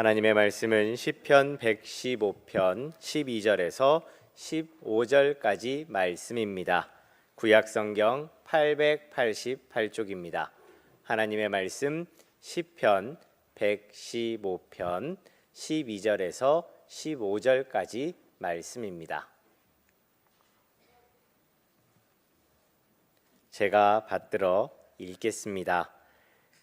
하나님의 말씀은 시편 115편 12절에서 15절까지 말씀입니다. 구약성경 888쪽입니다. 하나님의 말씀 시편 115편 12절에서 15절까지 말씀입니다. 제가 받들어 읽겠습니다.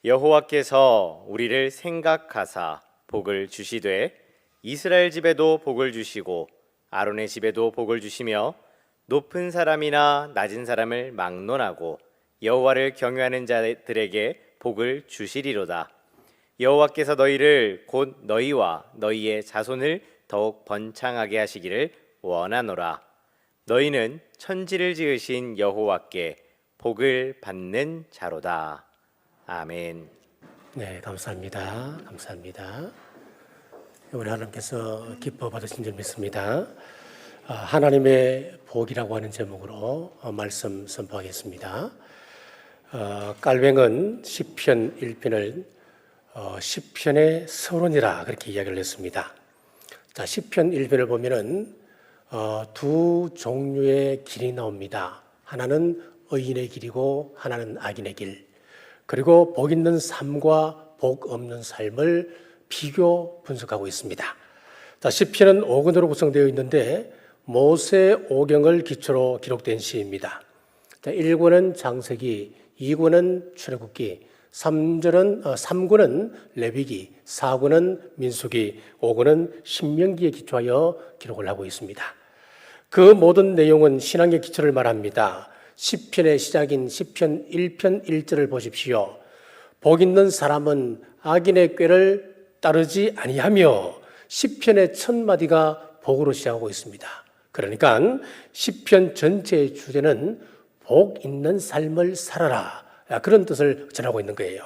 여호와께서 우리를 생각하사 복을 주시되 이스라엘 집에도 복을 주시고 아론의 집에도 복을 주시며 높은 사람이나 낮은 사람을 막론하고 여호와를 경외하는 자들에게 복을 주시리로다. 여호와께서 너희를 곧 너희와 너희의 자손을 더욱 번창하게 하시기를 원하노라. 너희는 천지를 지으신 여호와께 복을 받는 자로다. 아멘. 네, 감사합니다. 우리 하나님께서 기뻐 받으신 줄 믿습니다. 하나님의 복이라고 하는 제목으로 말씀 선포하겠습니다. 깔뱅은 시편 1편을 시편의 서론이라 그렇게 이야기를 했습니다. 자, 시편 1편을 보면은 두 종류의 길이 나옵니다. 하나는 의인의 길이고 하나는 악인의 길. 그리고 복 있는 삶과 복 없는 삶을 비교 분석하고 있습니다. 자, 시편은 5권으로 구성되어 있는데 모세 오경을 기초로 기록된 시입니다. 자, 1권은 창세기, 2권은 출애굽기, 3권은 레위기, 4권은 민수기, 5권은 신명기에 기초하여 기록을 하고 있습니다. 그 모든 내용은 신앙의 기초를 말합니다. 시편의 시작인 시편 1편 1절을 보십시오. 복 있는 사람은 악인의 꾀를 따르지 아니하며 시편의 첫 마디가 복으로 시작하고 있습니다. 그러니까 시편 전체의 주제는 복 있는 삶을 살아라, 그런 뜻을 전하고 있는 거예요.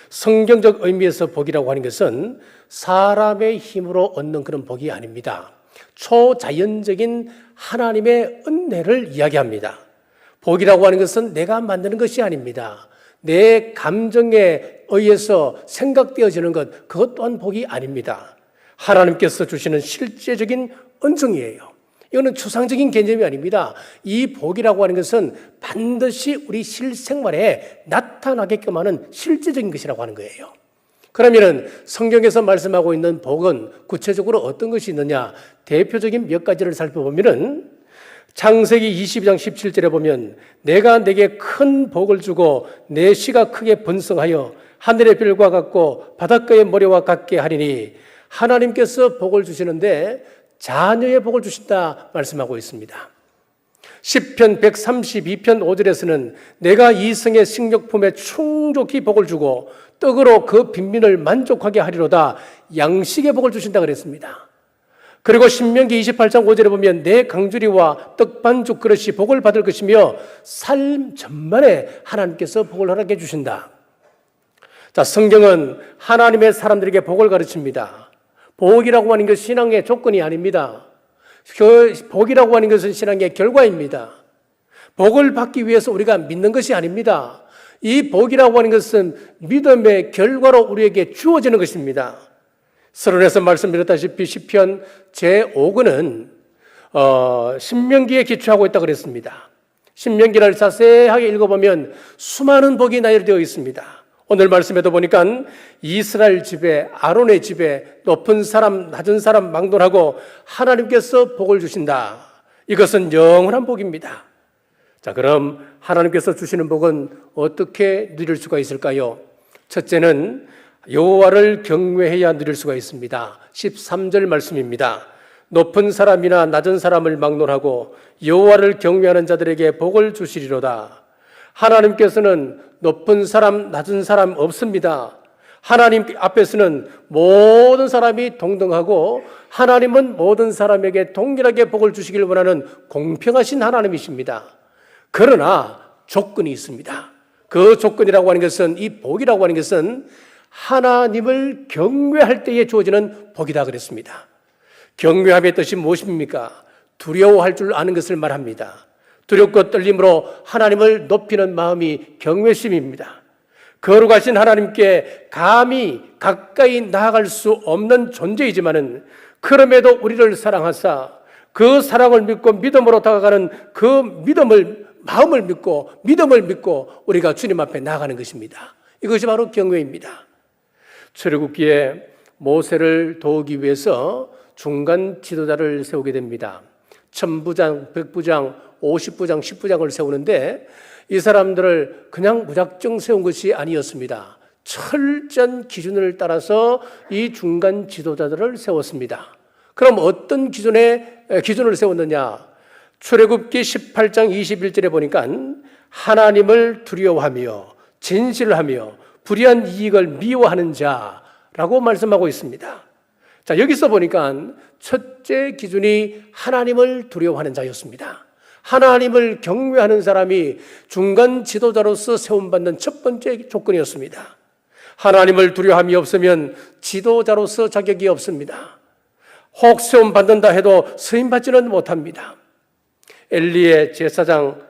성경적 의미에서 복이라고 하는 것은 사람의 힘으로 얻는 그런 복이 아닙니다. 초자연적인 하나님의 은혜를 이야기합니다. 복이라고 하는 것은 내가 만드는 것이 아닙니다. 내 감정에 의해서 생각되어지는 것, 그것 또한 복이 아닙니다. 하나님께서 주시는 실제적인 은총이에요. 이거는 추상적인 개념이 아닙니다. 이 복이라고 하는 것은 반드시 우리 실생활에 나타나게끔 하는 실제적인 것이라고 하는 거예요. 그러면은 성경에서 말씀하고 있는 복은 구체적으로 어떤 것이 있느냐? 대표적인 몇 가지를 살펴보면은 창세기 22장 17절에 보면 내가 내게 큰 복을 주고 내 씨가 크게 번성하여 하늘의 별과 같고 바닷가의 모래와 같게 하리니, 하나님께서 복을 주시는데 자녀의 복을 주신다 말씀하고 있습니다. 시편 132편 5절에서는 내가 이성의 식료품에 충족히 복을 주고 떡으로 그 빈민을 만족하게 하리로다, 양식의 복을 주신다 그랬습니다. 그리고 신명기 28장 5절에 보면 내 강주리와 떡반죽 그릇이 복을 받을 것이며 삶 전반에 하나님께서 복을 허락해 주신다. 자, 성경은 하나님의 사람들에게 복을 가르칩니다. 복이라고 하는 것은 신앙의 조건이 아닙니다. 복이라고 하는 것은 신앙의 결과입니다. 복을 받기 위해서 우리가 믿는 것이 아닙니다. 이 복이라고 하는 것은 믿음의 결과로 우리에게 주어지는 것입니다. 서론에서 말씀드렸다시피 시편 제5권은 신명기에 기초하고 있다고 그랬습니다. 신명기를 자세하게 읽어보면 수많은 복이 나열되어 있습니다. 오늘 말씀에도 보니까 이스라엘 집에, 아론의 집에 높은 사람, 낮은 사람 막론하고 하나님께서 복을 주신다. 이것은 영원한 복입니다. 자, 그럼 하나님께서 주시는 복은 어떻게 누릴 수가 있을까요? 첫째는 여호와를 경외해야 누릴 수가 있습니다. 13절 말씀입니다. 높은 사람이나 낮은 사람을 막론하고 여호와를 경외하는 자들에게 복을 주시리로다. 하나님께서는 높은 사람, 낮은 사람 없습니다. 하나님 앞에서는 모든 사람이 동등하고 하나님은 모든 사람에게 동일하게 복을 주시길 원하는 공평하신 하나님이십니다. 그러나 조건이 있습니다. 그 조건이라고 하는 것은, 이 복이라고 하는 것은 하나님을 경외할 때에 주어지는 복이다 그랬습니다. 경외함의 뜻이 무엇입니까? 두려워할 줄 아는 것을 말합니다. 두렵고 떨림으로 하나님을 높이는 마음이 경외심입니다. 거룩하신 하나님께 감히 가까이 나아갈 수 없는 존재이지만은 그럼에도 우리를 사랑하사 그 사랑을 믿고 믿음으로 다가가는 그 마음을 믿고 믿음을 믿고 우리가 주님 앞에 나아가는 것입니다. 이것이 바로 경외입니다. 출애굽기에 모세를 도우기 위해서 중간 지도자를 세우게 됩니다. 1000부장, 100부장, 50부장, 10부장을 세우는데 이 사람들을 그냥 무작정 세운 것이 아니었습니다. 철저한 기준을 따라서 이 중간 지도자들을 세웠습니다. 그럼 어떤 기준을 세웠느냐? 출애굽기 18장 21절에 보니까 하나님을 두려워하며 진실을 하며 불의한 이익을 미워하는 자라고 말씀하고 있습니다. 자, 여기서 보니까 첫째 기준이 하나님을 두려워하는 자였습니다. 하나님을 경외하는 사람이 중간 지도자로서 세움받는 첫 번째 조건이었습니다. 하나님을 두려워함이 없으면 지도자로서 자격이 없습니다. 혹 세움받는다 해도 서임받지는 못합니다. 엘리의 제사장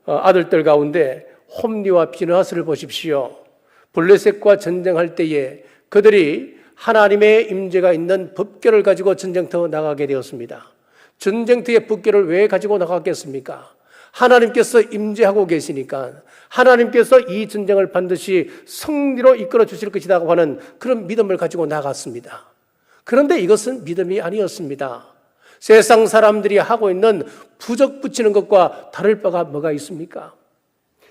아들들 가운데 홈리와 비느하스를 보십시오. 블레셋과 전쟁할 때에 그들이 하나님의 임재가 있는 법궤를 가지고 전쟁터 나가게 되었습니다. 전쟁터의 법궤를 왜 가지고 나갔겠습니까? 하나님께서 임재하고 계시니까 하나님께서 이 전쟁을 반드시 승리로 이끌어 주실 것이라고 하는 그런 믿음을 가지고 나갔습니다. 그런데 이것은 믿음이 아니었습니다. 세상 사람들이 하고 있는 부적 붙이는 것과 다를 바가 뭐가 있습니까?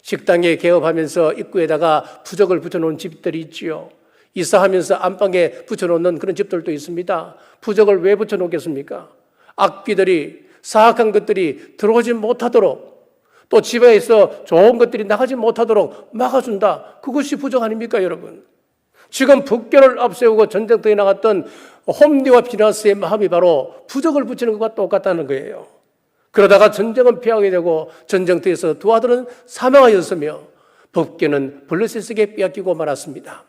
식당에 개업하면서 입구에다가 부적을 붙여놓은 집들이 있지요. 이사하면서 안방에 붙여놓는 그런 집들도 있습니다. 부적을 왜 붙여놓겠습니까? 악귀들이, 사악한 것들이 들어오지 못하도록, 또 집에서 좋은 것들이 나가지 못하도록 막아준다. 그것이 부적 아닙니까, 여러분? 지금 법궤를 앞세우고 전쟁터에 나갔던 홈리와 비느하스의 마음이 바로 부적을 붙이는 것과 똑같다는 거예요. 그러다가 전쟁은 피하게 되고 전쟁터에서 두 아들은 사망하였으며 법궤는 블레셋에게 빼앗기고 말았습니다.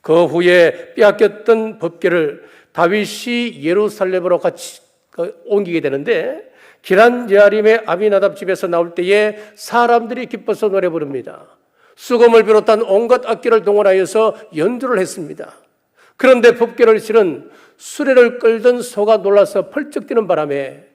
그 후에 빼앗겼던 법궤를 다윗이 예루살렘으로 같이 옮기게 되는데 기란 여아림의 아비나답 집에서 나올 때에 사람들이 기뻐서 노래 부릅니다. 수금을 비롯한 온갖 악기를 동원하여서 연주를 했습니다. 그런데 법궤를 실은 수레를 끌던 소가 놀라서 펄쩍 뛰는 바람에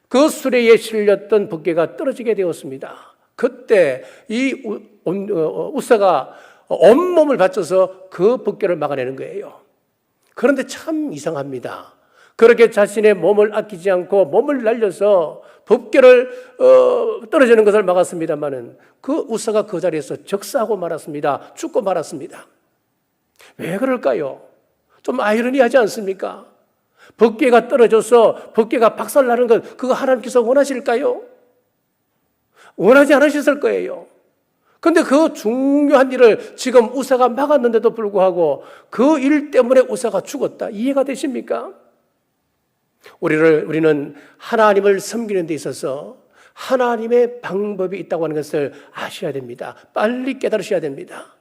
그 수레에 실렸던 법궤가 떨어지게 되었습니다. 그때 이 우사가 온몸을 바쳐서 그 법궤를 막아내는 거예요. 그런데 참 이상합니다. 그렇게 자신의 몸을 아끼지 않고 몸을 날려서 법궤를 떨어지는 것을 막았습니다마는 그 우사가 그 자리에서 적사하고 말았습니다. 죽고 말았습니다. 왜 그럴까요? 좀 아이러니하지 않습니까? 법궤가 떨어져서 법궤가 박살나는 것, 그거 하나님께서 원하실까요? 원하지 않으셨을 거예요. 그런데 그 중요한 일을 지금 우사가 막았는데도 불구하고 그 일 때문에 우사가 죽었다. 이해가 되십니까? 우리는 하나님을 섬기는 데 있어서 하나님의 방법이 있다고 하는 것을 아셔야 됩니다. 빨리 깨달으셔야 됩니다.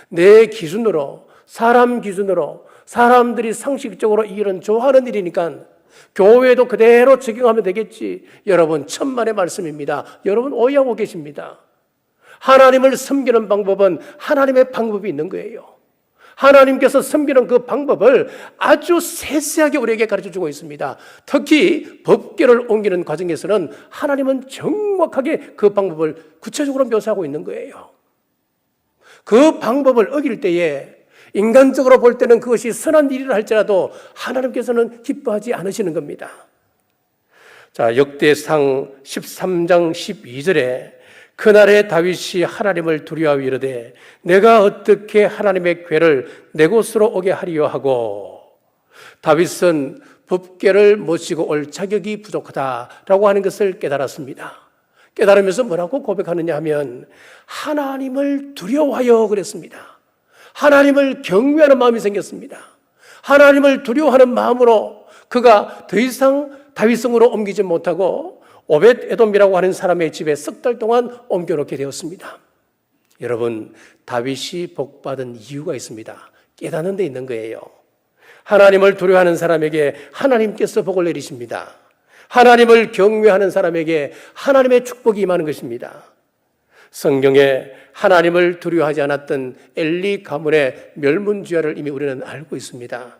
내 기준으로, 사람 기준으로, 사람들이 상식적으로 이 일은 좋아하는 일이니까 교회도 그대로 적용하면 되겠지. 여러분, 천만의 말씀입니다. 여러분 오해하고 계십니다. 하나님을 섬기는 방법은 하나님의 방법이 있는 거예요. 하나님께서 섬기는 그 방법을 아주 세세하게 우리에게 가르쳐주고 있습니다. 특히 법궤를 옮기는 과정에서는 하나님은 정확하게 그 방법을 구체적으로 묘사하고 있는 거예요. 그 방법을 어길 때에 인간적으로 볼 때는 그것이 선한 일이라 할지라도 하나님께서는 기뻐하지 않으시는 겁니다. 자, 역대상 13장 12절에 그날에 다윗이 하나님을 두려워하여 이르되 내가 어떻게 하나님의 궤를 내 곳으로 오게 하리요 하고, 다윗은 법궤를 모시고 올 자격이 부족하다라고 하는 것을 깨달았습니다. 깨달으면서 뭐라고 고백하느냐 하면 하나님을 두려워하여 그랬습니다. 하나님을 경외하는 마음이 생겼습니다. 하나님을 두려워하는 마음으로 그가 더 이상 다윗성으로 옮기지 못하고 오벳 에돔이라고 하는 사람의 집에 석 달 동안 옮겨놓게 되었습니다. 여러분, 다윗이 복받은 이유가 있습니다. 깨닫는 데 있는 거예요. 하나님을 두려워하는 사람에게 하나님께서 복을 내리십니다. 하나님을 경외하는 사람에게 하나님의 축복이 임하는 것입니다. 성경에 하나님을 두려워하지 않았던 엘리 가문의 멸문주야를 이미 우리는 알고 있습니다.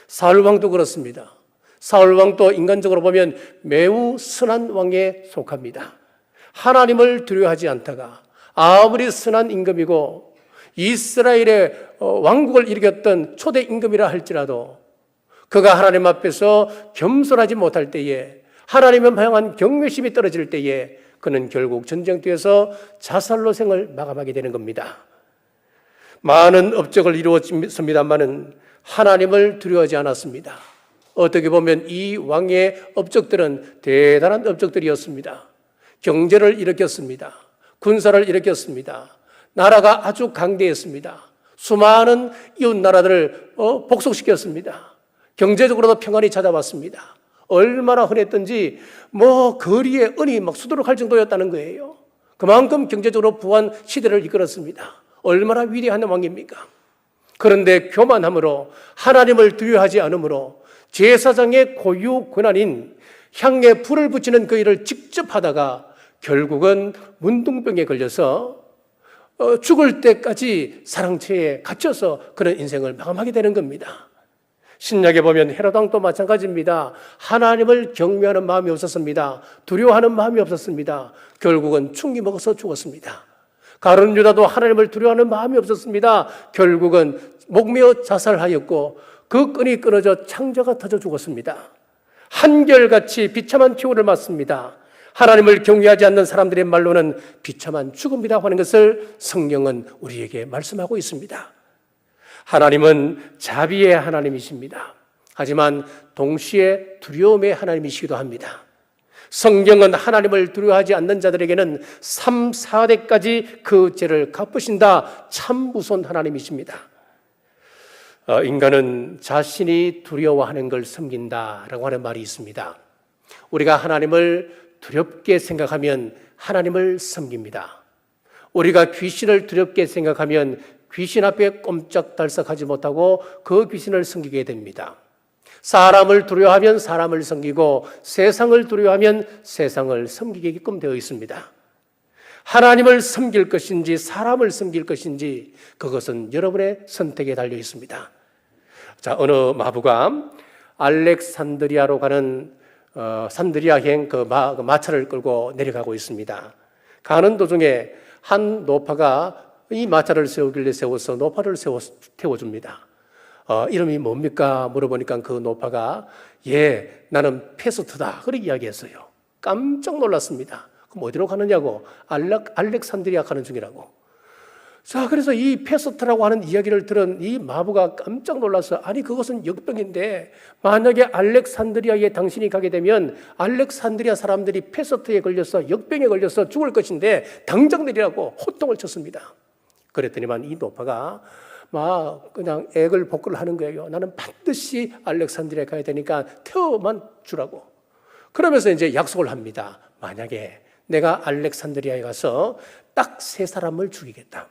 사울 왕도 그렇습니다. 사울 왕도 인간적으로 보면 매우 선한 왕에 속합니다. 하나님을 두려워하지 않다가 아무리 선한 임금이고 이스라엘의 왕국을 일으켰던 초대 임금이라 할지라도 그가 하나님 앞에서 겸손하지 못할 때에 하나님을 향한 경외심이 떨어질 때에 그는 결국 전쟁터에서 자살로 생을 마감하게 되는 겁니다. 많은 업적을 이루었습니다마는 하나님을 두려워하지 않았습니다. 어떻게 보면 이 왕의 업적들은 대단한 업적들이었습니다. 경제를 일으켰습니다. 군사를 일으켰습니다. 나라가 아주 강대했습니다. 수많은 이웃 나라들을 복속시켰습니다. 경제적으로도 평안이 찾아왔습니다. 얼마나 흔했던지 거리에 은이 막 수두룩할 정도였다는 거예요. 그만큼 경제적으로 부한 시대를 이끌었습니다. 얼마나 위대한 왕입니까? 그런데 교만함으로 하나님을 두려워하지 않으므로 제사장의 고유 권한인 향에 불을 붙이는 그 일을 직접 하다가 결국은 문둥병에 걸려서 죽을 때까지 사랑채에 갇혀서 그런 인생을 마감하게 되는 겁니다. 신약에 보면 헤롯 왕도 마찬가지입니다. 하나님을 경외하는 마음이 없었습니다. 두려워하는 마음이 없었습니다. 결국은 충기 먹어서 죽었습니다. 가룟 유다도 하나님을 두려워하는 마음이 없었습니다. 결국은 목매어 자살하였고 그 끈이 끊어져 창자가 터져 죽었습니다. 한결같이 비참한 최후를 맞습니다. 하나님을 경외하지 않는 사람들의 말로는 비참한 죽음이라고 하는 것을 성경은 우리에게 말씀하고 있습니다. 하나님은 자비의 하나님이십니다. 하지만 동시에 두려움의 하나님이시기도 합니다. 성경은 하나님을 두려워하지 않는 자들에게는 3, 4대까지 그 죄를 갚으신다. 참 무서운 하나님이십니다. 인간은 자신이 두려워하는 걸 섬긴다라고 하는 말이 있습니다. 우리가 하나님을 두렵게 생각하면 하나님을 섬깁니다. 우리가 귀신을 두렵게 생각하면 귀신 앞에 꼼짝달싹하지 못하고 그 귀신을 섬기게 됩니다. 사람을 두려워하면 사람을 섬기고 세상을 두려워하면 세상을 섬기게끔 되어 있습니다. 하나님을 섬길 것인지 사람을 섬길 것인지 그것은 여러분의 선택에 달려 있습니다. 자, 어느 마부가 알렉산드리아로 가는 산드리아행 그 마차를 끌고 내려가고 있습니다. 가는 도중에 한 노파가 이 마차를 세우길래 세워서 노파를 태워줍니다. 이름이 뭡니까? 물어보니까 그 노파가 나는 페스트다 그렇게 이야기했어요. 깜짝 놀랐습니다. 그럼 어디로 가느냐고? 알렉산드리아 가는 중이라고. 자, 그래서 이 페스트라고 하는 이야기를 들은 이 마부가 깜짝 놀라서 아니 그것은 역병인데 만약에 알렉산드리아에 당신이 가게 되면 알렉산드리아 사람들이 페스트에 걸려서 역병에 걸려서 죽을 것인데 당장 내리라고 호통을 쳤습니다. 그랬더니만 이 노파가 그냥 애걸 복구를 하는 거예요. 나는 반드시 알렉산드리아에 가야 되니까 태워만 주라고. 그러면서 이제 약속을 합니다. 만약에 내가 알렉산드리아에 가서 딱 3사람을 죽이겠다.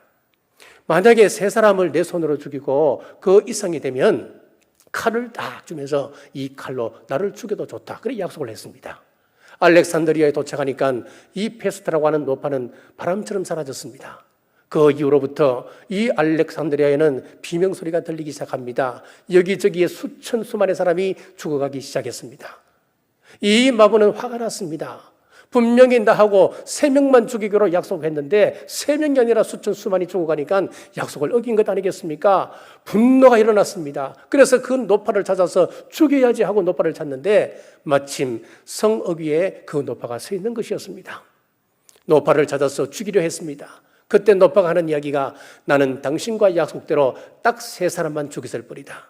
만약에 3사람을 내 손으로 죽이고 그 이상이 되면 칼을 딱 주면서 이 칼로 나를 죽여도 좋다. 그렇게 약속을 했습니다. 알렉산드리아에 도착하니까 이 페스트라고 하는 노파는 바람처럼 사라졌습니다. 그 이후로부터 이 알렉산드리아에는 비명소리가 들리기 시작합니다. 여기저기에 수만의 사람이 죽어가기 시작했습니다. 이 마부는 화가 났습니다. 분명히 나하고 3명만 죽이기로 약속했는데 3명이 아니라 수만이 죽어가니까 약속을 어긴 것 아니겠습니까? 분노가 일어났습니다. 그래서 그 노파를 찾아서 죽여야지 하고 노파를 찾는데 마침 성읍 위에 그 노파가 서 있는 것이었습니다. 노파를 찾아서 죽이려 했습니다. 그때 노파가 하는 이야기가 나는 당신과 약속대로 딱 3사람만 죽였을 뿐이다.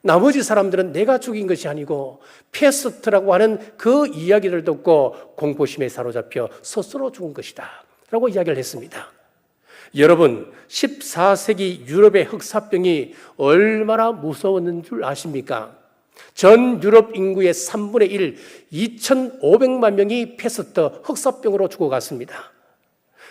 나머지 사람들은 내가 죽인 것이 아니고 페스트라고 하는 그 이야기를 듣고 공포심에 사로잡혀 스스로 죽은 것이다 라고 이야기를 했습니다. 여러분 14세기 유럽의 흑사병이 얼마나 무서웠는 줄 아십니까? 전 유럽 인구의 3분의 1, 2,500만 명이 페스트 흑사병으로 죽어갔습니다.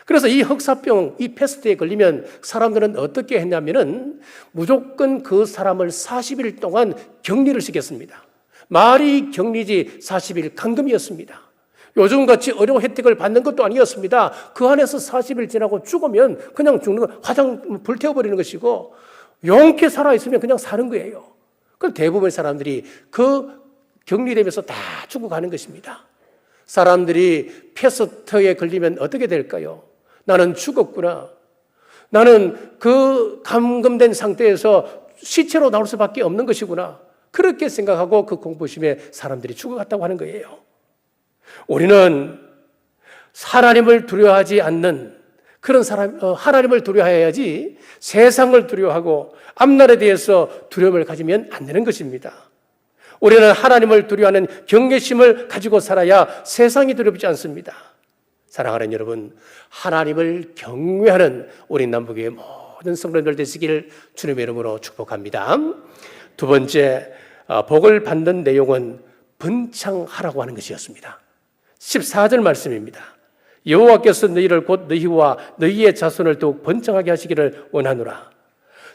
그래서 이 흑사병, 이 페스트에 걸리면 사람들은 어떻게 했냐면은 무조건 그 사람을 40일 동안 격리를 시켰습니다. 말이 격리지 40일 감금이었습니다. 요즘같이 어려운 혜택을 받는 것도 아니었습니다. 그 안에서 40일 지나고 죽으면 그냥 죽는 거, 화장 불태워버리는 것이고 용케 살아있으면 그냥 사는 거예요. 그럼 대부분의 사람들이 그 격리되면서 다 죽어가는 것입니다. 사람들이 패스트에 걸리면 어떻게 될까요? 나는 죽었구나. 나는 그 감금된 상태에서 시체로 나올 수밖에 없는 것이구나. 그렇게 생각하고 그 공포심에 사람들이 죽어갔다고 하는 거예요. 우리는 하나님을 두려워하지 않는 그런 사람, 하나님을 두려워해야지 세상을 두려워하고 앞날에 대해서 두려움을 가지면 안 되는 것입니다. 우리는 하나님을 두려워하는 경외심을 가지고 살아야 세상이 두렵지 않습니다. 사랑하는 여러분, 하나님을 경외하는 우리 남북의 모든 성도님들 되시기를 주님의 이름으로 축복합니다. 두 번째, 복을 받는 내용은 번창하라고 하는 것이었습니다. 14절 말씀입니다. 여호와께서 너희를 곧 너희와 너희의 자손을 더욱 번창하게 하시기를 원하노라.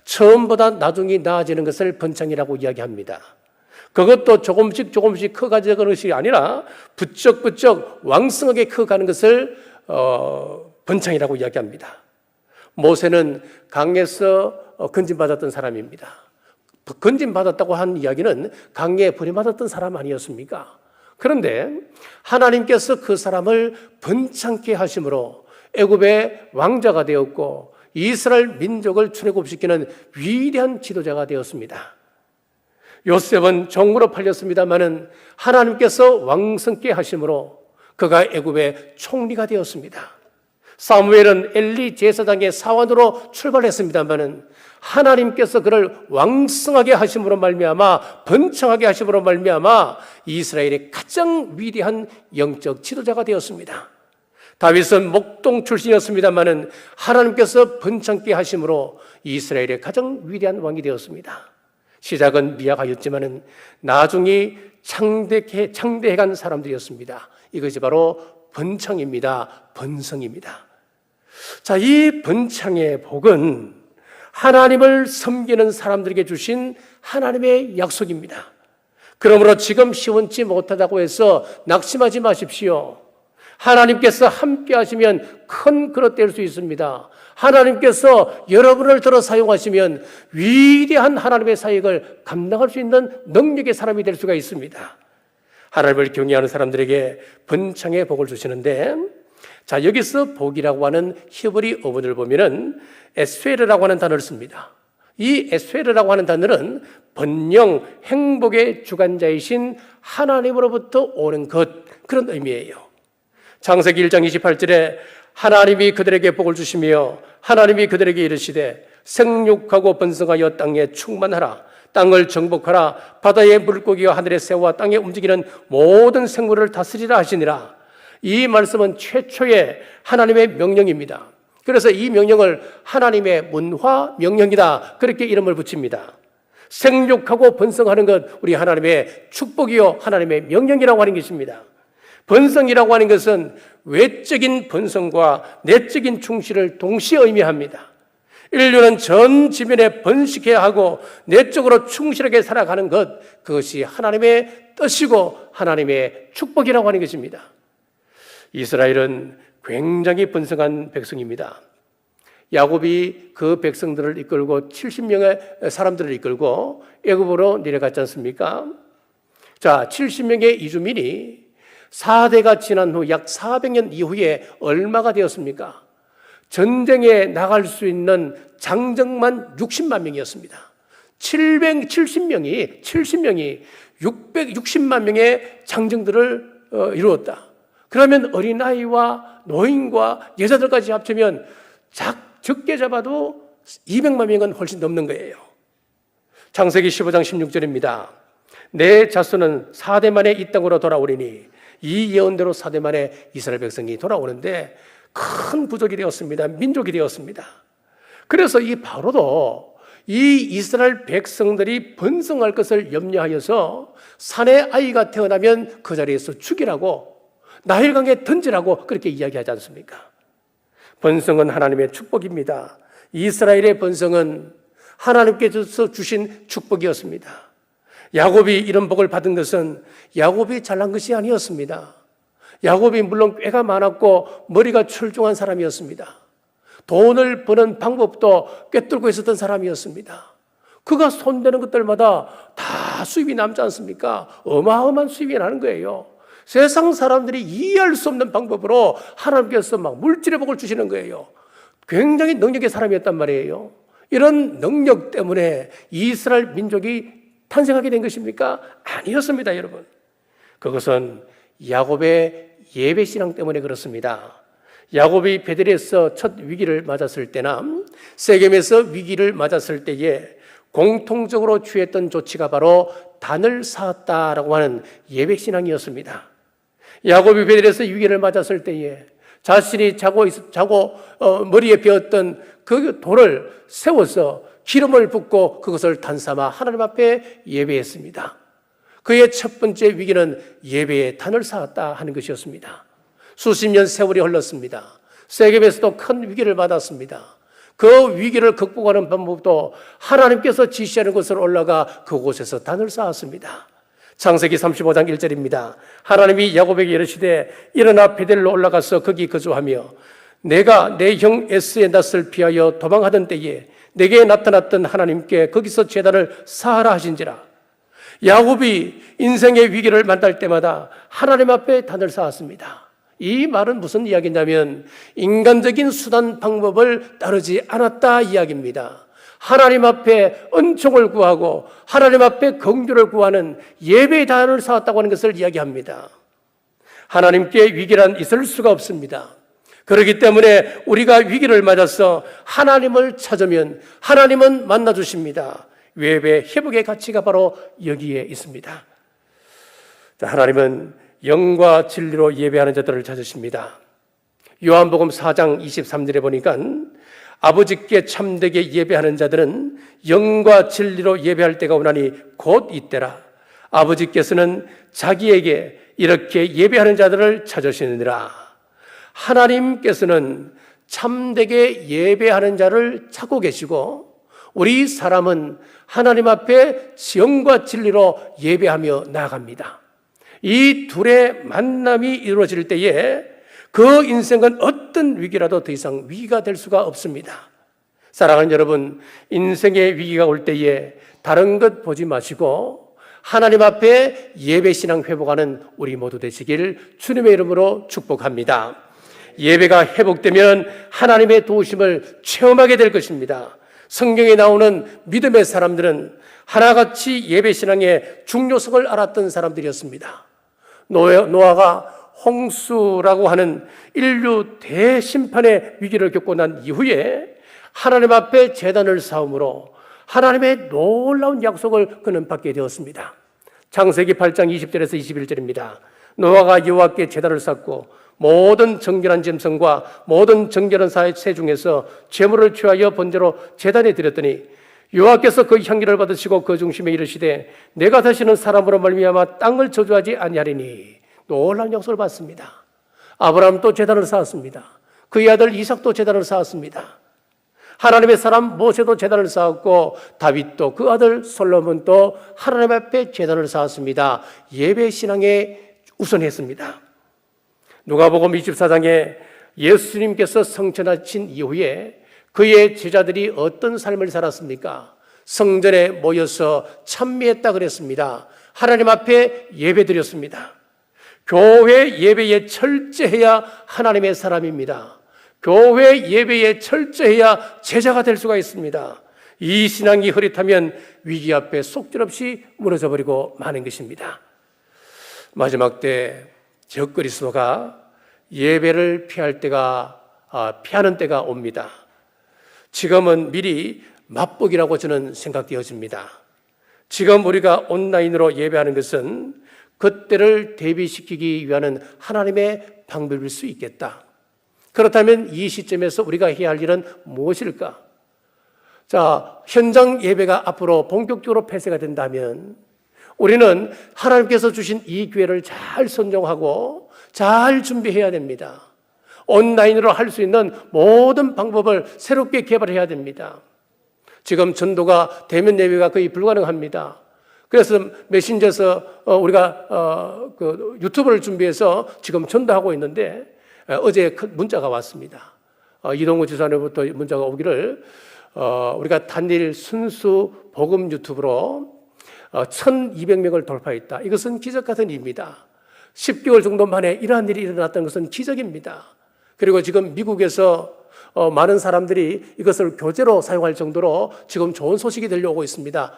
처음보다 나중이 나아지는 것을 번창이라고 이야기합니다. 그것도 조금씩 커가는 것이 아니라 부쩍부쩍 왕성하게 커가는 것을 번창이라고 이야기합니다. 모세는 강에서 건진받았던 사람입니다. 건진받았다고 한 이야기는 강에 버림받았던 사람 아니었습니까? 그런데 하나님께서 그 사람을 번창케 하심으로 애굽의 왕자가 되었고 이스라엘 민족을 출애굽시키는 위대한 지도자가 되었습니다. 요셉은 종으로 팔렸습니다마는 하나님께서 왕성케 하심으로 그가 애굽의 총리가 되었습니다. 사무엘은 엘리 제사장의 사원으로 출발했습니다마는 하나님께서 그를 왕성하게 하심으로 말미암아 번창하게 하심으로 말미암아 이스라엘의 가장 위대한 영적 지도자가 되었습니다. 다윗은 목동 출신이었습니다마는 하나님께서 번창케 하심으로 이스라엘의 가장 위대한 왕이 되었습니다. 시작은 미약하였지만은 나중에 창대해간 사람들이었습니다. 이것이 바로 번창입니다. 번성입니다. 자, 이 번창의 복은 하나님을 섬기는 사람들에게 주신 하나님의 약속입니다. 그러므로 지금 시원치 못하다고 해서 낙심하지 마십시오. 하나님께서 함께 하시면 큰 그릇 될 수 있습니다. 하나님께서 여러분을 들어 사용하시면 위대한 하나님의 사역을 감당할 수 있는 능력의 사람이 될 수가 있습니다. 하나님을 경외하는 사람들에게 번창의 복을 주시는데, 자, 여기서 복이라고 하는 히브리 어원을 보면은 에스페르라고 하는 단어를 씁니다. 이 에스페르라고 하는 단어는 번영, 행복의 주관자이신 하나님으로부터 오는 것, 그런 의미예요. 창세기 1장 28절에 하나님이 그들에게 복을 주시며 하나님이 그들에게 이르시되 생육하고 번성하여 땅에 충만하라. 땅을 정복하라. 바다의 물고기와 하늘의 새와 땅에 움직이는 모든 생물을 다스리라 하시니라. 이 말씀은 최초의 하나님의 명령입니다. 그래서 이 명령을 하나님의 문화 명령이다, 그렇게 이름을 붙입니다. 생육하고 번성하는 것, 우리 하나님의 축복이요 하나님의 명령이라고 하는 것입니다. 번성이라고 하는 것은 외적인 번성과 내적인 충실을 동시에 의미합니다. 인류는 전 지면에 번식해야 하고 내적으로 충실하게 살아가는 것, 그것이 하나님의 뜻이고 하나님의 축복이라고 하는 것입니다. 이스라엘은 굉장히 번성한 백성입니다. 야곱이 그 백성들을 이끌고 70명의 사람들을 이끌고 애굽으로 내려갔지 않습니까? 자, 70명의 이주민이 4대가 지난 후 약 400년 이후에 얼마가 되었습니까? 전쟁에 나갈 수 있는 장정만 60만 명이었습니다. 70명이 660만 명의 장정들을 이루었다. 그러면 어린아이와 노인과 여자들까지 합치면 적게 잡아도 200만 명은 훨씬 넘는 거예요. 창세기 15장 16절입니다. 내 자손은 4대 만에 이 땅으로 돌아오리니, 이 예언대로 4대 만에 이스라엘 백성이 돌아오는데 큰 부족이 되었습니다. 민족이 되었습니다. 그래서 이 바로도 이 이스라엘 백성들이 번성할 것을 염려하여서 산에 아이가 태어나면 그 자리에서 죽이라고, 나일강에 던지라고 그렇게 이야기하지 않습니까? 번성은 하나님의 축복입니다. 이스라엘의 번성은 하나님께서 주신 축복이었습니다. 야곱이 이런 복을 받은 것은 야곱이 잘난 것이 아니었습니다. 야곱이 물론 꾀가 많았고 머리가 출중한 사람이었습니다. 돈을 버는 방법도 꿰뚫고 있었던 사람이었습니다. 그가 손대는 것들마다 다 수입이 남지 않습니까? 어마어마한 수입이 나는 거예요. 세상 사람들이 이해할 수 없는 방법으로 하나님께서 막 물질의 복을 주시는 거예요. 굉장히 능력의 사람이었단 말이에요. 이런 능력 때문에 이스라엘 민족이 탄생하게 된 것입니까? 아니었습니다, 여러분. 그것은 야곱의 예배신앙 때문에 그렇습니다. 야곱이 베들에서 첫 위기를 맞았을 때나 세겜에서 위기를 맞았을 때에 공통적으로 취했던 조치가 바로 단을 쌓았다라고 하는 예배신앙이었습니다. 야곱이 베들에서 위기를 맞았을 때에 자신이 자고 머리에 베었던 그 돌을 세워서 기름을 붓고 그것을 단삼아 하나님 앞에 예배했습니다. 그의 첫 번째 위기는 예배에 단을 쌓았다 하는 것이었습니다. 수십 년 세월이 흘렀습니다. 세겜에서도 큰 위기를 받았습니다. 그 위기를 극복하는 방법도 하나님께서 지시하는 곳으로 올라가 그곳에서 단을 쌓았습니다. 창세기 35장 1절입니다. 하나님이 야곱에게 이르시되 일어나 베델로 올라가서 거기 거주하며 내가 내 형 에스의 낯을 피하여 도망하던 때에 내게 나타났던 하나님께 거기서 제단을 쌓아라 하신지라. 야곱이 인생의 위기를 만날 때마다 하나님 앞에 단을 쌓았습니다. 이 말은 무슨 이야기냐면 인간적인 수단 방법을 따르지 않았다 이야기입니다. 하나님 앞에 은총을 구하고 하나님 앞에 긍휼을 구하는 예배의 단을 쌓았다고 하는 것을 이야기합니다. 하나님께 위기란 있을 수가 없습니다. 그렇기 때문에 우리가 위기를 맞아서 하나님을 찾으면 하나님은 만나주십니다. 예배 회복의 가치가 바로 여기에 있습니다. 하나님은 영과 진리로 예배하는 자들을 찾으십니다. 요한복음 4장 23절에 보니까 아버지께 참되게 예배하는 자들은 영과 진리로 예배할 때가 오나니 곧 이때라. 아버지께서는 자기에게 이렇게 예배하는 자들을 찾으시느니라. 하나님께서는 참되게 예배하는 자를 찾고 계시고 우리 사람은 하나님 앞에 영과 진리로 예배하며 나아갑니다. 이 둘의 만남이 이루어질 때에 그 인생은 어떤 위기라도 더 이상 위기가 될 수가 없습니다. 사랑하는 여러분, 인생의 위기가 올 때에 다른 것 보지 마시고 하나님 앞에 예배신앙 회복하는 우리 모두 되시길 주님의 이름으로 축복합니다. 예배가 회복되면 하나님의 도우심을 체험하게 될 것입니다. 성경에 나오는 믿음의 사람들은 하나같이 예배신앙의 중요성을 알았던 사람들이었습니다. 노아가 홍수라고 하는 인류 대심판의 위기를 겪고 난 이후에 하나님 앞에 제단을 쌓음으로 하나님의 놀라운 약속을 그는 받게 되었습니다. 창세기 8장 20절에서 21절입니다. 노아가 여호와께 제단을 쌓고 모든 정결한 짐승과 모든 정결한 새 중에서 제물을 취하여 번제로 제단에 드렸더니 여호와께서 그 향기를 받으시고 그 중심에 이르시되 내가 다시는 사람으로 말미암아 땅을 저주하지 아니하리니. 놀라운 약속을 받습니다. 아브라함도 제단을 쌓았습니다. 그의 아들 이삭도 제단을 쌓았습니다. 하나님의 사람 모세도 제단을 쌓았고 다윗도 그 아들 솔로몬도 하나님 앞에 제단을 쌓았습니다. 예배 신앙에 우선했습니다. 누가복음 24장에 예수님께서 성천하신 이후에 그의 제자들이 어떤 삶을 살았습니까? 성전에 모여서 찬미했다 그랬습니다. 하나님 앞에 예배드렸습니다. 교회 예배에 철저해야 하나님의 사람입니다. 교회 예배에 철저해야 제자가 될 수가 있습니다. 이 신앙이 흐릿하면 위기 앞에 속절없이 무너져 버리고 마는 것입니다. 마지막 때 적그리스도가 예배를 피하는 때가 옵니다. 지금은 미리 맛보기라고 저는 생각되어집니다. 지금 우리가 온라인으로 예배하는 것은 그때를 대비시키기 위한 하나님의 방법일 수 있겠다. 그렇다면 이 시점에서 우리가 해야 할 일은 무엇일까? 자, 현장 예배가 앞으로 본격적으로 폐쇄가 된다면 우리는 하나님께서 주신 이 기회를 잘 선정하고 잘 준비해야 됩니다. 온라인으로 할 수 있는 모든 방법을 새롭게 개발해야 됩니다. 지금 전도가 대면 예배가 거의 불가능합니다. 그래서 메신저에서 우리가 그 유튜브를 준비해서 지금 전도하고 있는데 어제 큰 문자가 왔습니다. 이동우 지사님부터 문자가 오기를 우리가 단일 순수 복음 유튜브로 1,200명을 돌파했다. 이것은 기적 같은 일입니다. 10개월 정도 만에 이러한 일이 일어났던 것은 기적입니다. 그리고 지금 미국에서 많은 사람들이 이것을 교재로 사용할 정도로 지금 좋은 소식이 들려오고 있습니다.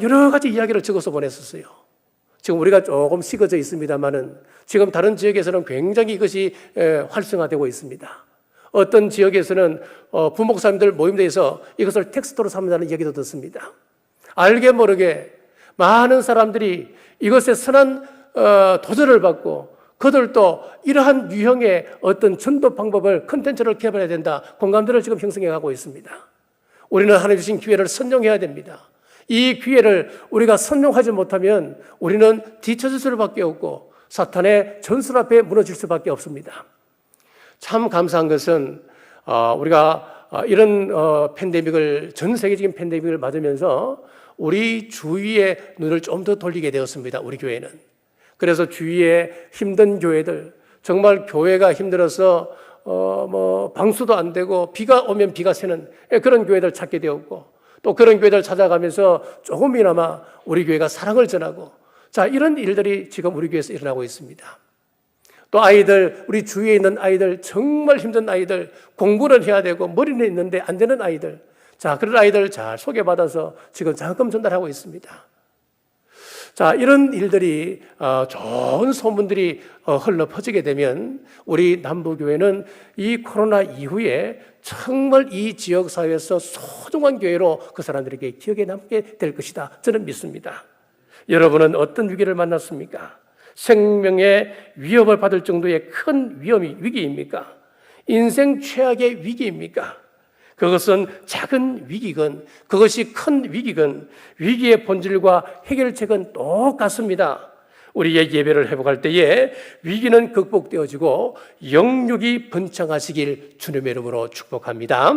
여러 가지 이야기를 적어서 보냈었어요. 지금 우리가 조금 식어져 있습니다만은 지금 다른 지역에서는 굉장히 이것이 활성화되고 있습니다. 어떤 지역에서는 부목사님들 모임대에서 이것을 텍스트로 삼는다는 얘기도 듣습니다. 알게 모르게 많은 사람들이 이것에 선한 도전을 받고 그들도 이러한 유형의 어떤 전도 방법을 컨텐츠를 개발해야 된다. 공감대를 지금 형성해 가고 있습니다. 우리는 하나님 주신 기회를 선용해야 됩니다. 이 기회를 우리가 선용하지 못하면 우리는 뒤처질 수밖에 없고 사탄의 전술 앞에 무너질 수밖에 없습니다. 참 감사한 것은 우리가 이런 팬데믹을 전 세계적인 팬데믹을 맞으면서 우리 주위의 눈을 좀 더 돌리게 되었습니다. 우리 교회는. 그래서 주위에 힘든 교회들, 정말 교회가 힘들어서 방수도 안 되고 비가 오면 비가 새는 그런 교회들 찾게 되었고 또 그런 교회들 찾아가면서 조금이나마 우리 교회가 사랑을 전하고 자 이런 일들이 지금 우리 교회에서 일어나고 있습니다. 또 아이들, 우리 주위에 있는 아이들, 정말 힘든 아이들, 공부를 해야 되고 머리는 있는데 안 되는 아이들, 자 그런 아이들 잘 소개받아서 지금 장학금 전달하고 있습니다. 자 이런 일들이 좋은 소문들이 흘러 퍼지게 되면 우리 남부교회는 이 코로나 이후에 정말 이 지역사회에서 소중한 교회로 그 사람들에게 기억에 남게 될 것이다. 저는 믿습니다. 여러분은 어떤 위기를 만났습니까? 생명의 위협을 받을 정도의 큰 위기입니까? 인생 최악의 위기입니까? 그것은 작은 위기건 그것이 큰 위기건 위기의 본질과 해결책은 똑같습니다. 우리의 예배를 회복할 때에 위기는 극복되어지고 영육이 번창하시길 주님의 이름으로 축복합니다.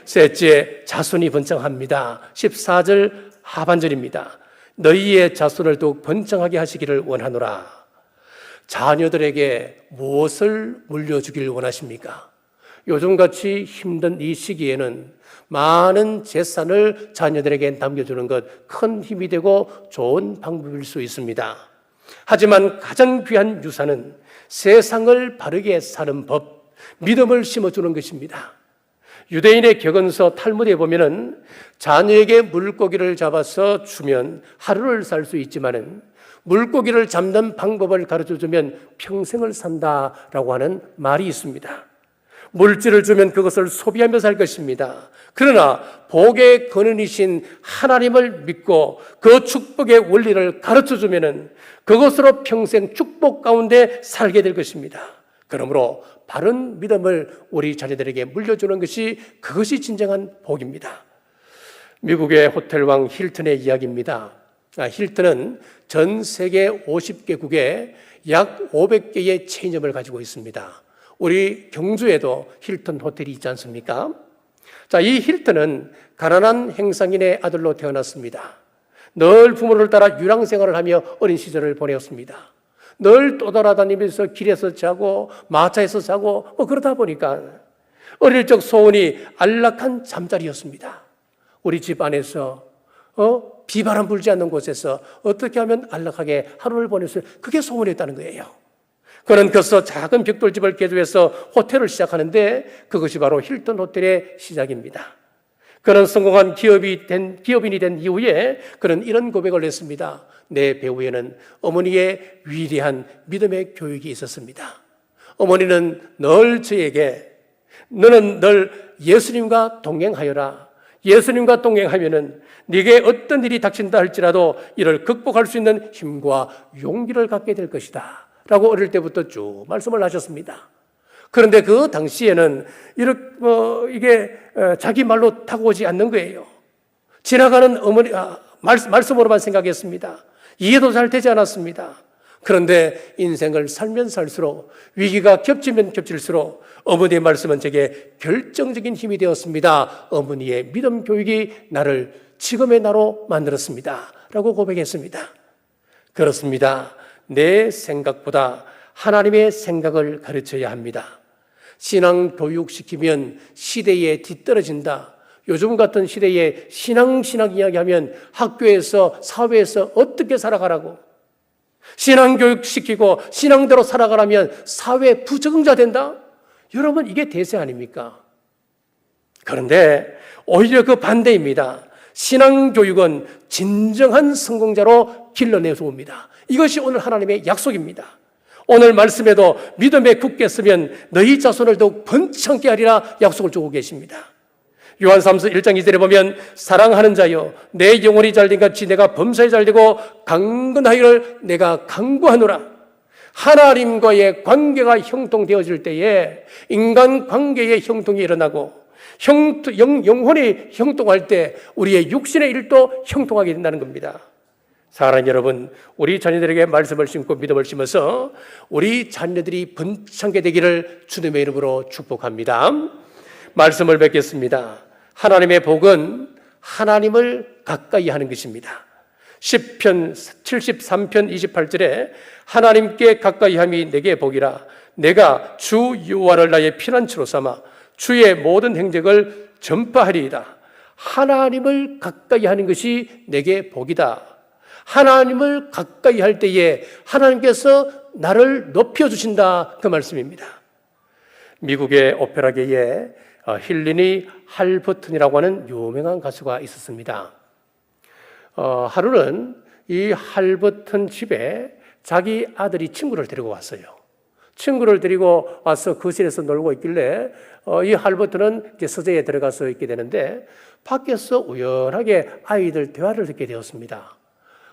셋째, 자손이 번창합니다. 14절 하반절입니다. 너희의 자손을 더욱 번창하게 하시기를 원하노라. 자녀들에게 무엇을 물려주길 원하십니까? 요즘같이 힘든 이 시기에는 많은 재산을 자녀들에게 남겨주는 것 큰 힘이 되고 좋은 방법일 수 있습니다. 하지만 가장 귀한 유산은 세상을 바르게 사는 법, 믿음을 심어주는 것입니다. 유대인의 격언서 탈무드에 보면은 자녀에게 물고기를 잡아서 주면 하루를 살 수 있지만은 물고기를 잡는 방법을 가르쳐주면 평생을 산다라고 하는 말이 있습니다. 물질을 주면 그것을 소비하며 살 것입니다. 그러나 복의 근원이신 하나님을 믿고 그 축복의 원리를 가르쳐주면 그것으로 평생 축복 가운데 살게 될 것입니다. 그러므로 바른 믿음을 우리 자녀들에게 물려주는 것이 그것이 진정한 복입니다. 미국의 호텔왕 힐튼의 이야기입니다. 힐튼은 전 세계 50개국에 약 500개의 체인점을 가지고 있습니다. 우리 경주에도 힐튼 호텔이 있지 않습니까? 자, 이 힐튼은 가난한 행상인의 아들로 태어났습니다. 늘 부모를 따라 유랑 생활을 하며 어린 시절을 보내었습니다. 늘 떠돌아다니면서 길에서 자고 마차에서 자고 그러다 보니까 어릴 적 소원이 안락한 잠자리였습니다. 우리 집 안에서 비바람 불지 않는 곳에서 어떻게 하면 안락하게 하루를 보낼 수 있을까? 그게 소원이었다는 거예요. 그는 그래서 작은 벽돌집을 개조해서 호텔을 시작하는데 그것이 바로 힐튼 호텔의 시작입니다. 그는 성공한 기업인이 된 이후에 그는 이런 고백을 했습니다. 내 배후에는 어머니의 위대한 믿음의 교육이 있었습니다. 어머니는 늘 저에게 너는 늘 예수님과 동행하여라. 예수님과 동행하면은 네게 어떤 일이 닥친다 할지라도 이를 극복할 수 있는 힘과 용기를 갖게 될 것이다. 라고 어릴 때부터 쭉 말씀을 하셨습니다. 그런데 그 당시에는 이게 자기 말로 다가오지 않는 거예요. 지나가는 어머니 말씀으로만 생각했습니다. 이해도 잘 되지 않았습니다. 그런데 인생을 살면 살수록 위기가 겹치면 겹칠수록 어머니의 말씀은 제게 결정적인 힘이 되었습니다. 어머니의 믿음 교육이 나를 지금의 나로 만들었습니다. 라고 고백했습니다. 그렇습니다. 내 생각보다 하나님의 생각을 가르쳐야 합니다. 신앙 교육시키면 시대에 뒤떨어진다. 요즘 같은 시대에 신앙 이야기하면 학교에서 사회에서 어떻게 살아가라고, 신앙 교육시키고 신앙대로 살아가라면 사회 부적응자 된다? 여러분, 이게 대세 아닙니까? 그런데 오히려 그 반대입니다. 신앙 교육은 진정한 성공자로 길러내옵니다. 이것이 오늘 하나님의 약속입니다. 오늘 말씀에도 믿음에 굳게 서면 너희 자손을 더욱 번창케 하리라 약속을 주고 계십니다. 요한삼서 1장 2절에 보면 사랑하는 자여 내 영혼이 잘된 같이 내가 범사에 잘되고 강건하기를 내가 강구하노라. 하나님과의 관계가 형통되어질 때에 인간 관계의 형통이 일어나고 영혼이 형통할 때 우리의 육신의 일도 형통하게 된다는 겁니다. 사랑하는 여러분, 우리 자녀들에게 말씀을 심고 믿음을 심어서 우리 자녀들이 번창게 되기를 주님의 이름으로 축복합니다. 말씀을 뵙겠습니다. 하나님의 복은 하나님을 가까이 하는 것입니다. 시편 73편 28절에 하나님께 가까이 함이 내게 복이라. 내가 주 여호와를 나의 피난처로 삼아 주의 모든 행적을 전파하리이다. 하나님을 가까이 하는 것이 내게 복이다. 하나님을 가까이 할 때에 하나님께서 나를 높여주신다, 그 말씀입니다. 미국의 오페라계에 힐리니 할버튼이라고 하는 유명한 가수가 있었습니다. 하루는 이 할버튼 집에 자기 아들이 친구를 데리고 왔어요. 친구를 데리고 와서 거실에서 놀고 있길래 이 할버튼은 이제 서재에 들어가서 있게 되는데 밖에서 우연하게 아이들 대화를 듣게 되었습니다.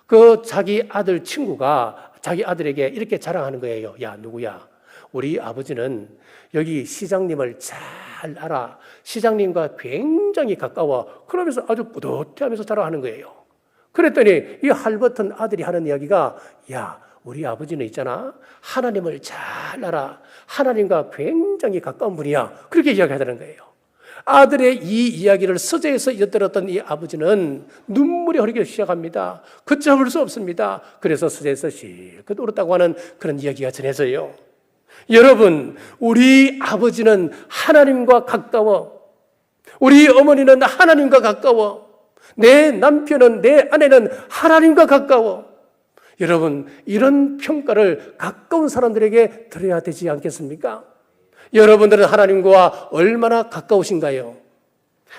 그 자기 아들 친구가 자기 아들에게 이렇게 자랑하는 거예요. 야, 누구야? 우리 아버지는 여기 시장님을 잘 알아. 시장님과 굉장히 가까워. 그러면서 아주 뿌듯해하면서 자랑하는 거예요. 그랬더니 이 할버튼 아들이 하는 이야기가, 야, 우리 아버지는 있잖아, 하나님을 잘 알아. 하나님과 굉장히 가까운 분이야. 그렇게 이야기하다는 거예요. 아들의 이 이야기를 서재에서 엿들었던 이 아버지는 눈물이 흐르기 시작합니다. 걷잡을 수 없습니다. 그래서 서재에서 실컷 울었다고 하는 그런 이야기가 전해져요. 여러분, 우리 아버지는 하나님과 가까워. 우리 어머니는 하나님과 가까워. 내 남편은, 내 아내는 하나님과 가까워. 여러분, 이런 평가를 가까운 사람들에게 드려야 되지 않겠습니까? 여러분들은 하나님과 얼마나 가까우신가요?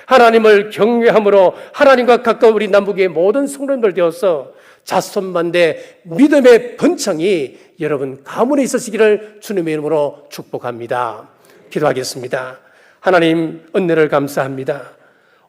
하나님을 경외함으로 하나님과 가까운 우리 남북의 모든 성도님들 되어서 자손만대 믿음의 번창이 여러분 가문에 있으시기를 주님의 이름으로 축복합니다. 기도하겠습니다. 하나님, 은혜를 감사합니다.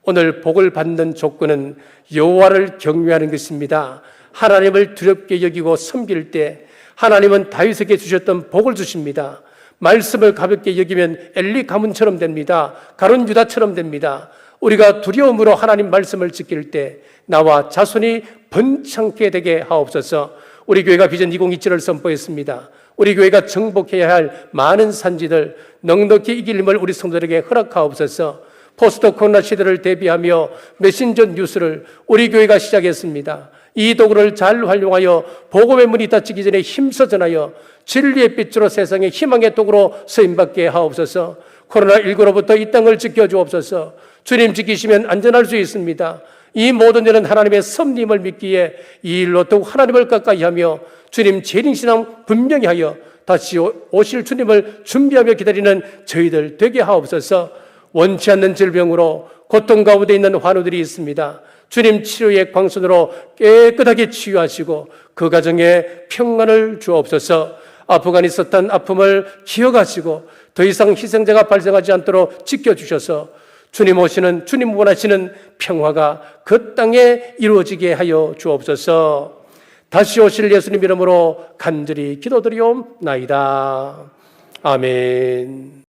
오늘 복을 받는 조건은 여호와를 경외하는 것입니다. 하나님을 두렵게 여기고 섬길 때 하나님은 다윗에게 주셨던 복을 주십니다. 말씀을 가볍게 여기면 엘리 가문처럼 됩니다. 가룟 유다처럼 됩니다. 우리가 두려움으로 하나님 말씀을 지킬 때 나와 자손이 번창케 되게 하옵소서. 우리 교회가 비전 2027을 선포했습니다. 우리 교회가 정복해야 할 많은 산지들 넉넉히 이길 힘을 우리 성도들에게 허락하옵소서. 포스트 코로나 시대를 대비하며 메신저 뉴스를 우리 교회가 시작했습니다. 이 도구를 잘 활용하여 복음의 문이 닫히기 전에 힘써 전하여 진리의 빛으로 세상의 희망의 도구로 쓰임받게 하옵소서. 코로나19로부터 이 땅을 지켜주옵소서. 주님 지키시면 안전할 수 있습니다. 이 모든 일은 하나님의 섭림을 믿기에 이 일로 더욱 하나님을 가까이 하며 주님 재림신앙 분명히 하여 다시 오실 주님을 준비하며 기다리는 저희들 되게 하옵소서. 원치 않는 질병으로 고통 가운데 있는 환우들이 있습니다. 주님 치료의 광선으로 깨끗하게 치유하시고 그 가정에 평안을 주옵소서. 아프가니스탄 아픔을 기억하시고 더 이상 희생자가 발생하지 않도록 지켜주셔서 주님 오시는, 주님 원하시는 평화가 그 땅에 이루어지게 하여 주옵소서. 다시 오실 예수님 이름으로 간절히 기도드리옵나이다. 아멘.